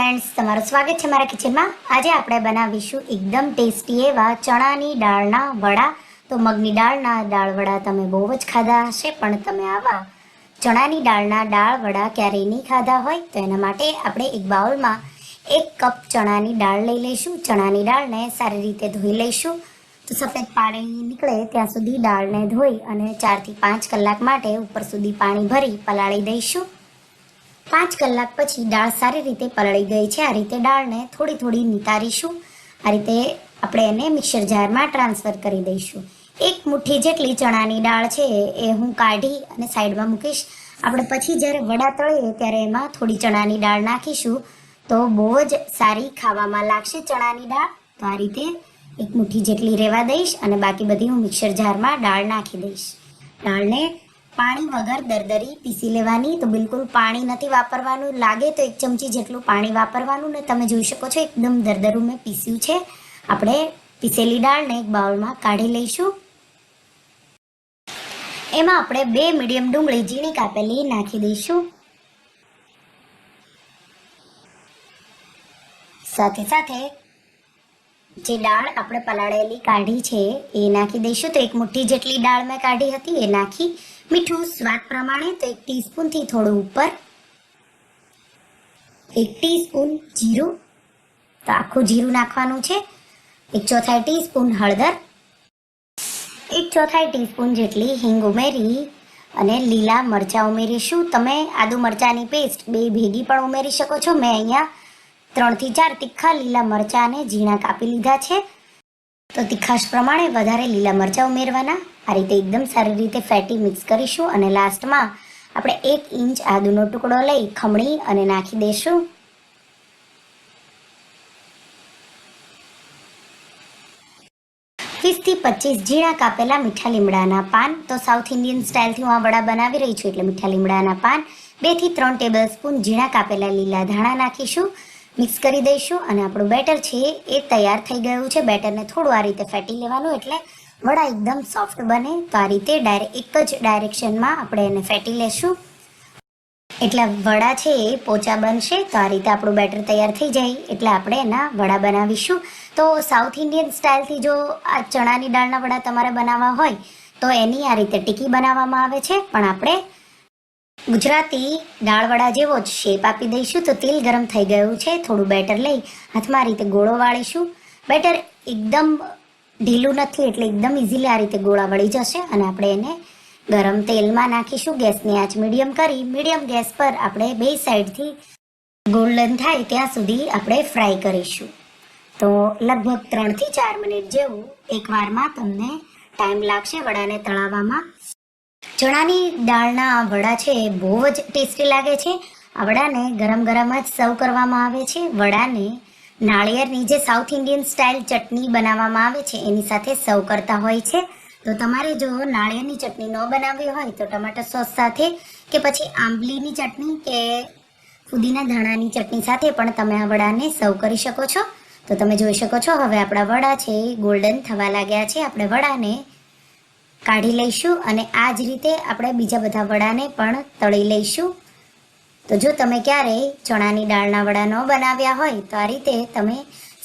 Friends, तमाરું સ્વાગત છે મારા કિચનમાં। આજે આપણે બનાવીશું એકદમ ટેસ્ટી એવા ચણાની દાળના વડા। તો મગની દાળના દાળ વડા તમે બહુ જ ખાધા હશે, પણ તમે આવા ચણાની દાળના દાળ વડા ક્યારેય નહીં ખાધા હોય તો એના માટે આપણે એક બાઉલમાં 1 કપ ચણાની દાળ લઈ લઈશું। ચણાની દાળને સારી રીતે ધોઈ લઈશું। તો સફેદ પાણી નીકળે ત્યાં સુધી દાળને ધોઈ અને 4 થી 5 કલાક માટે ઉપર સુધી પાણી ભરી પલાળી દઈશું। 5 કલાક પછી દાળ સારી રીતે પલળી ગઈ છે। આ રીતે દાળને થોડી થોડી નિતારીશું। આ રીતે આપણે એને મિક્સર જારમાં ટ્રાન્સફર કરી દઈશું। 1 મુઠ્ઠી જેટલી ચણાની દાળ છે એ હું કાઢી અને સાઈડમાં મૂકીશ। આપણે પછી જ્યારે વડા તળીએ ત્યારે એમાં થોડી ચણાની દાળ નાખીશું તો બહુ જ સારી ખાવામાં લાગશે ચણાની દાળ। તો આ રીતે 1 મુઠ્ઠી જેટલી રહેવા દઈશ અને બાકી બધી હું મિક્સર જારમાં દાળ નાખી દઈશ। દાળને પાણી વગર દરદરી પીસી લેવાની। તો બિલકુલ પાણી નથી વાપરવાનું। લાગે તો 1 ચમચી જેટલું પાણી વાપરવાનું ને તમે જોઈ શકો છો એકદમ દરદરું મેં પીસ્યું છે। આપણે પીસેલી દાળને એક બાઉલમાં કાઢી લઈશું। એમાં આપણે 2 મીડિયમ ડુંગળી ઝીણી કાપેલી નાખી દઈશું। સાથે સાથે જે દાળ આપણે પલાળેલી કાઢી છે એ નાખી દઈશું। તો 1 મુઠ્ઠી જેટલી દાળ મેં કાઢી હતી એ નાખી। મીઠું સ્વાદ પ્રમાણે, તો 1 ટીસ્પૂનથી થોડું ઉપર। 1 ટીસ્પૂન જીરું, તો આખું જીરું નાખવાનું છે। 1/4 ટીસ્પૂન હળદર, 1/4 ટીસ્પૂન જેટલી હિંગ ઉમેરી અને લીલા મરચાં ઉમેરીશું। તમે આદુ મરચાંની પેસ્ટ 2 ભેગી પણ ઉમેરી શકો છો। મેં અહીંયા 3 થી 4 તીખા લીલા મરચાંને ઝીણા કાપી લીધા છે। તો તીખાશ પ્રમાણે વધારે લીલા મરચાં ઉમેરવાના। આ રીતે એકદમ સારી રીતે ફેટી મિક્સ કરીશું અને લાસ્ટમાં આપણે 1 ઇંચ આદુનો ટુકડો લઈ ખમણી અને નાખી દઈશું। થી 25 ઝીણા કાપેલા મીઠા લીમડાના પાન। તો સાઉથ ઇન્ડિયન સ્ટાઇલથી હું આ વડા બનાવી રહી છું એટલે મીઠા લીમડાના પાન। 2 થી 3 ટેબલસ્પૂન ઝીણા કાપેલા લીલા ધાણા નાખીશું। મિક્સ કરી દઈશું અને આપણું બેટર છે એ તૈયાર થઈ ગયું છે। બેટરને થોડું આ રીતે ફેટી લેવાનું એટલે વડા એકદમ સોફ્ટ બને। તો આ રીતે એક જ ડાયરેક્શનમાં આપણે એને ફેટી લેશું એટલે વડા છે એ પોચા બનશે। તો આ રીતે આપણું બેટર તૈયાર થઈ જાય એટલે આપણે એના વડા બનાવીશું। તો સાઉથ ઇન્ડિયન સ્ટાઇલથી જો આ ચણાની દાળના વડા તમારે બનાવવા હોય તો એની આ રીતે ટીકી બનાવવામાં આવે છે, પણ આપણે ગુજરાતી દાળ વડા જેવો જ શેપ આપી દઈશું। તો તેલ ગરમ થઈ ગયું છે। થોડું બેટર લઈ હાથમાં આ રીતે ગોળો વાળીશું। બેટર એકદમ ઢીલું નથી એટલે એકદમ ઇઝીલી આ રીતે ગોળા વળી જશે અને આપણે એને ગરમ તેલમાં નાખીશું। ગેસની આંચ મીડિયમ કરી મીડિયમ ગેસ પર આપણે 2 સાઈડથી ગોલ્ડન થાય ત્યાં સુધી આપણે ફ્રાય કરીશું। તો લગભગ 3 થી 4 મિનિટ જેવું એકવારમાં તમને ટાઈમ લાગશે વડાને તળાવવામાં। ચણાની દાળના આ વડા છે એ બહુ જ ટેસ્ટી લાગે છે। આ વડાને ગરમ ગરમ જ સર્વ કરવામાં આવે છે। વડાને નાળિયેરની જે સાઉથ ઇન્ડિયન સ્ટાઇલ ચટણી બનાવવામાં આવે છે એની સાથે સર્વ કરતા હોય છે। તો તમારે જો નાળિયેરની ચટણી ન બનાવવી હોય તો ટમાટર સોસ સાથે કે પછી આંબલીની ચટણી કે ફુદીના ધાણાની ચટણી સાથે પણ તમે આ વડાને સર્વ કરી શકો છો। તો તમે જોઈ શકો છો હવે આપણા વડા છે ગોલ્ડન થવા લાગ્યા છે। આપણે વડાને કાઢી લઈશું અને આ જ રીતે આપણે બીજા બધા વડાને પણ તળી લઈશું। તો જો તમે ક્યારેય ચણાની દાળના વડા ન બનાવ્યા હોય તો આ રીતે તમે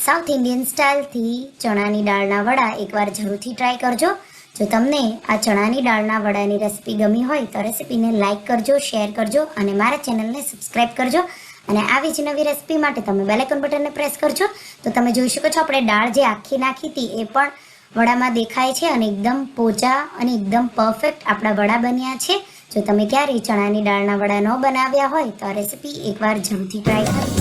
સાઉથ ઇન્ડિયન સ્ટાઇલથી ચણાની દાળના વડા એકવાર જરૂરથી ટ્રાય કરજો। જો તમને આ ચણાની દાળના વડાની રેસીપી ગમી હોય તો રેસીપીને લાઇક કરજો, શેર કરજો અને મારા ચેનલને સબસ્ક્રાઈબ કરજો। અને આવી જ નવી રેસીપી માટે તમે બેલ આઇકોન બટનને પ્રેસ કરજો। તો તમે જોઈ શકો છો આપણે દાળ જે આખી નાખી હતી એ પણ વડામાં દેખાય છે અને એકદમ પોચા અને એકદમ પરફેક્ટ આપણા વડા બન્યા છે। જો તમે ક્યારેય ચણાની દાળના વડા ન બનાવ્યા હોય તો આ રેસીપી એકવાર જરૂરથી ટ્રાય કરો।